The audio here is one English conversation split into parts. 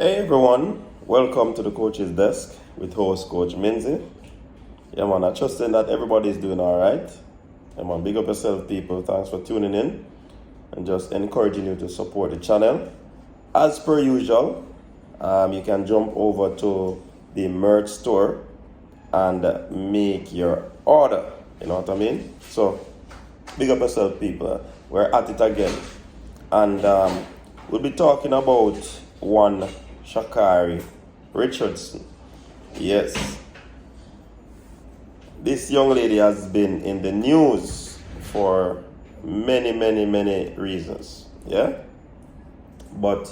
Hey everyone, welcome to the coach's desk with host Coach Minzy. Yeah man, I trusting that everybody is doing alright. Yeah man, big up yourself people, thanks for tuning in and just encouraging you to support the channel. As per usual, you can jump over to the merch store and make your order, you know what I mean? So, big up yourself people, we're at it again. And we'll be talking about one Sha Carri Richardson. Yes. This young lady has been in the news for many reasons. Yeah? But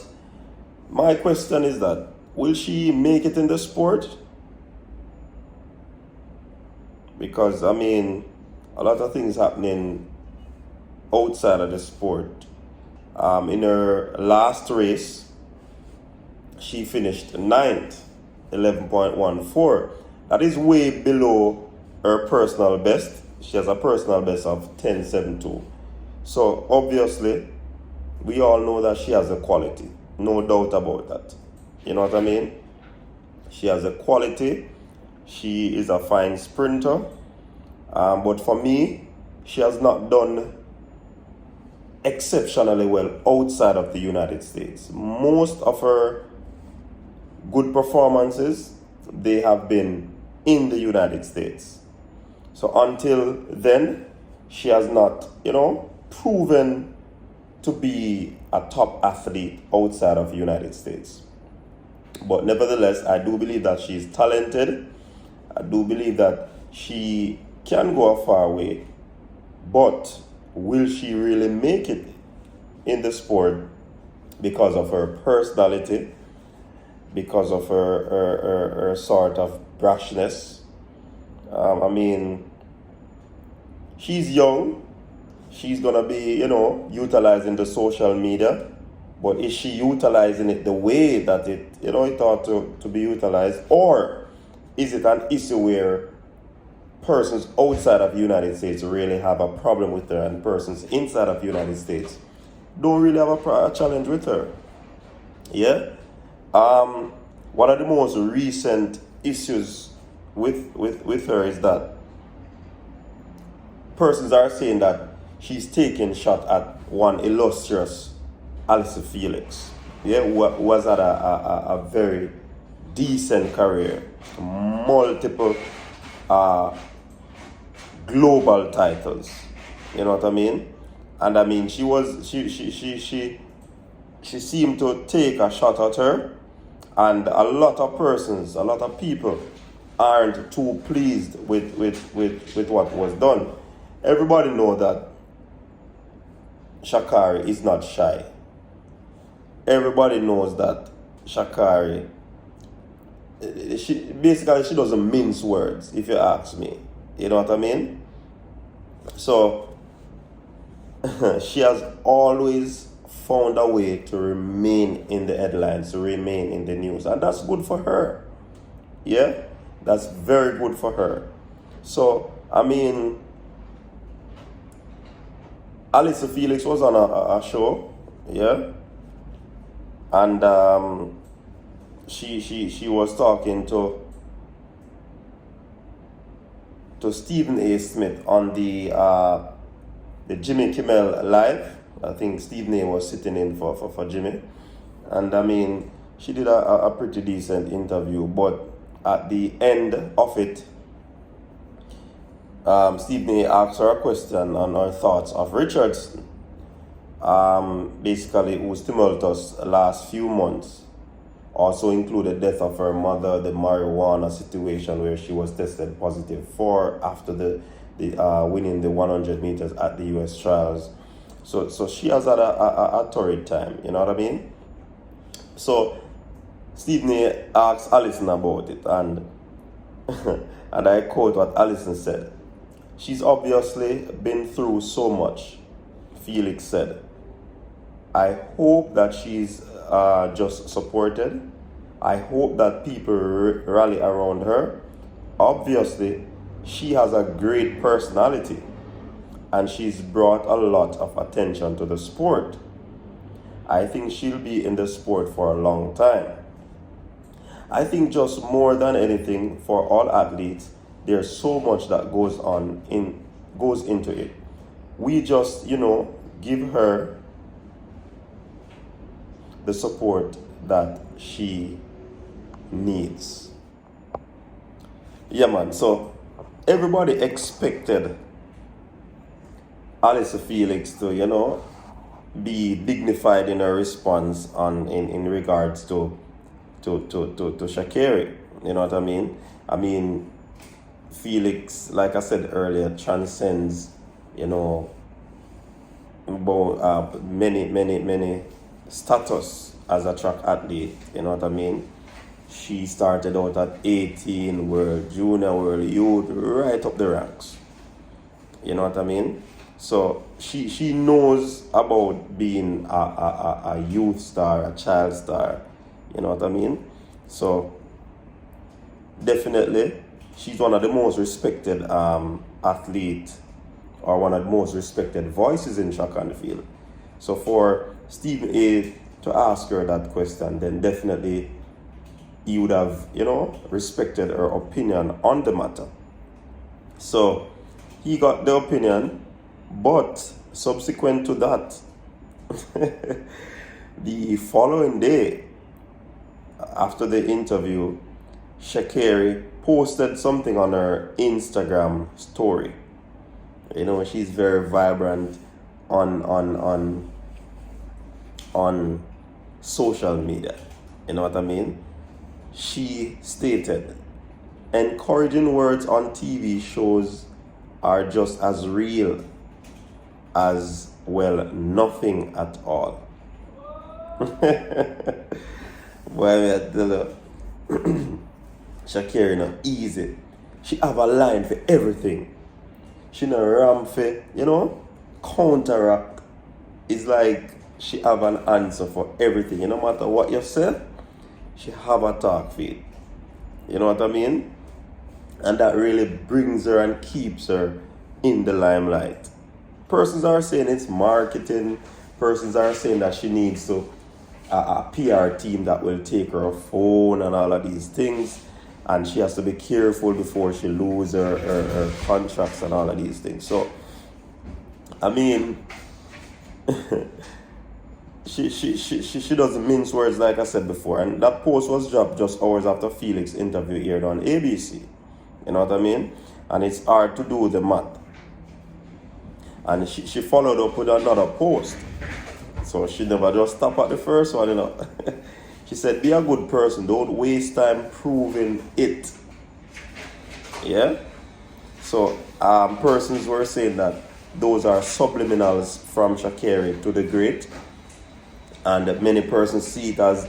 my question is that, will she make it in the sport? Because, a lot of things happening outside of the sport. In her last race, she finished 9th, 11.14. That is way below her personal best. She has a personal best of 10.72. So obviously, we all know that she has a quality. No doubt about that. You know what I mean? She has a quality. She is a fine sprinter. But for me, she has not done exceptionally well outside of the United States. Most of her good performances, they have been in the United States. So until then, she has not, proven to be a top athlete outside of the United States. But nevertheless, I do believe that she is talented. I do believe that she can go a far way. But will she really make it in the sport because of her personality, because of her sort of brashness? She's young. She's going to be, utilizing the social media. But is she utilizing it the way that it ought to be utilized? Or is it an issue where persons outside of the United States really have a problem with her and persons inside of the United States don't really have a challenge with her? Yeah? One of the most recent issues with her is that persons are saying that she's taking shot at one illustrious Allyson Felix, yeah, who has had a very decent career, multiple global titles, you know what I mean? And she seemed to take a shot at her, and a lot of persons, a lot of people aren't too pleased with what was done. Everybody knows that Sha Carri is not shy. Everybody knows that Sha Carri, she doesn't mince words, if you ask me. You know what I mean? So she has always found a way to remain in the headlines, to remain in the news. And that's good for her. Yeah? That's very good for her. So, Allyson Felix was on a show. Yeah? And she was talking to Stephen A. Smith on the Jimmy Kimmel Live. I think Stephen A. was sitting in for Jimmy. And she did a pretty decent interview. But at the end of it, Stephen A. asked her a question on her thoughts of Richardson. Basically, whose tumultuous last few months also included death of her mother, the marijuana situation where she was tested positive for after the winning the 100 meters at the U.S. trials. So she has had a torrid time, you know what I mean? So Stephen A. asked Allyson about it, and and I quote what Allyson said. "She's obviously been through so much," Felix said. "I hope that she's just supported. I hope that people rally around her. Obviously, she has a great personality, and she's brought a lot of attention to the sport. I think she'll be in the sport for a long time. I think just more than anything, for all athletes, there's so much that goes into it. We just, give her the support that she needs. Yeah, man. So everybody expected Allyson Felix to, be dignified in her response in regards to Sha Carri. You know what I mean? I mean, Felix, like I said earlier, transcends, many status as a track athlete. You know what I mean? She started out at 18, world junior, world youth, right up the ranks. You know what I mean? So she knows about being a youth star, a child star. You know what I mean? So definitely, she's one of the most respected athletes, or one of the most respected voices in track and field. So for Stephen A to ask her that question, then definitely he would have, respected her opinion on the matter. So he got the opinion, but subsequent to that, the following day after the interview, Sha Carri posted something on her Instagram story. She's very vibrant on social media. You know what I mean? She stated, encouraging words on TV shows are just as real as, well, nothing at all. Boy, I tell you, Sha Carri not easy. She have a line for everything. She no ram for, counteract. It's like she have an answer for everything. No matter what you say, she have a talk for it. You know what I mean? And that really brings her and keeps her in the limelight. Persons are saying it's marketing. Persons are saying that she needs a PR team that will take her phone and all of these things. And she has to be careful before she loses her contracts and all of these things. So, I mean, she doesn't mince words, like I said before. And that post was dropped just hours after Felix interview aired on ABC. You know what I mean? And it's hard to do the math. And she followed up with another post. So she never just stopped at the first one, She said, be a good person. Don't waste time proving it. Yeah? So persons were saying that those are subliminals from Sha Carri to the great. And many persons see it as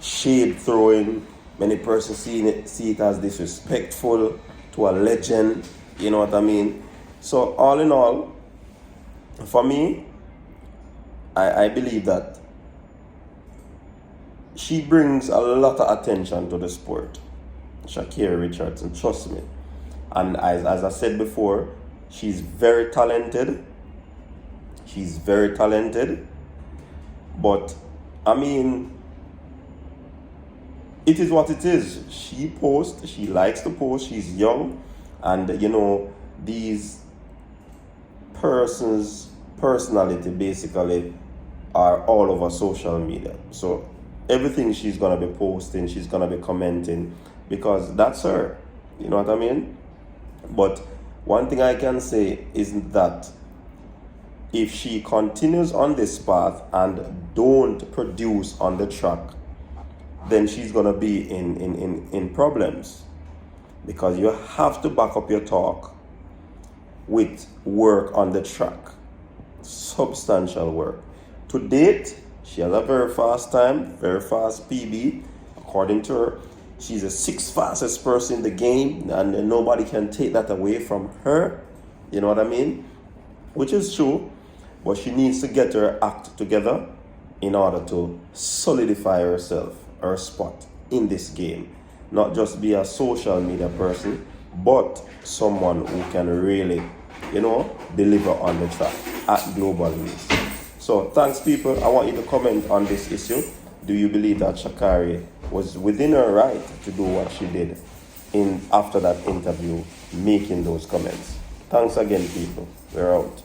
shade throwing. Many persons see it as disrespectful to a legend. You know what I mean? So all in all, for me, I believe that she brings a lot of attention to the sport. Sha Carri Richardson, trust me. And as I said before, she's very talented. She's very talented. But, I mean, it is what it is. She posts, she likes to post, she's young. And, these persons' personality basically are all over social media. So everything she's going to be posting, she's going to be commenting, because that's her. You know what I mean? But one thing I can say is that if she continues on this path and don't produce on the track, then she's going to be in problems. Because you have to back up your talk with work on the track. Substantial work. To date, she has a very fast time, very fast PB. According to her, she's the 6th fastest person in the game, and nobody can take that away from her. You know what I mean? Which is true, but she needs to get her act together in order to solidify herself, her spot in this game. Not just be a social media person, but someone who can really, deliver on the track at global news. So thanks, people. I want you to comment on this issue. do you believe that Sha Carri was within her right to do what she did after that interview, making those comments? Thanks again, people. We're out.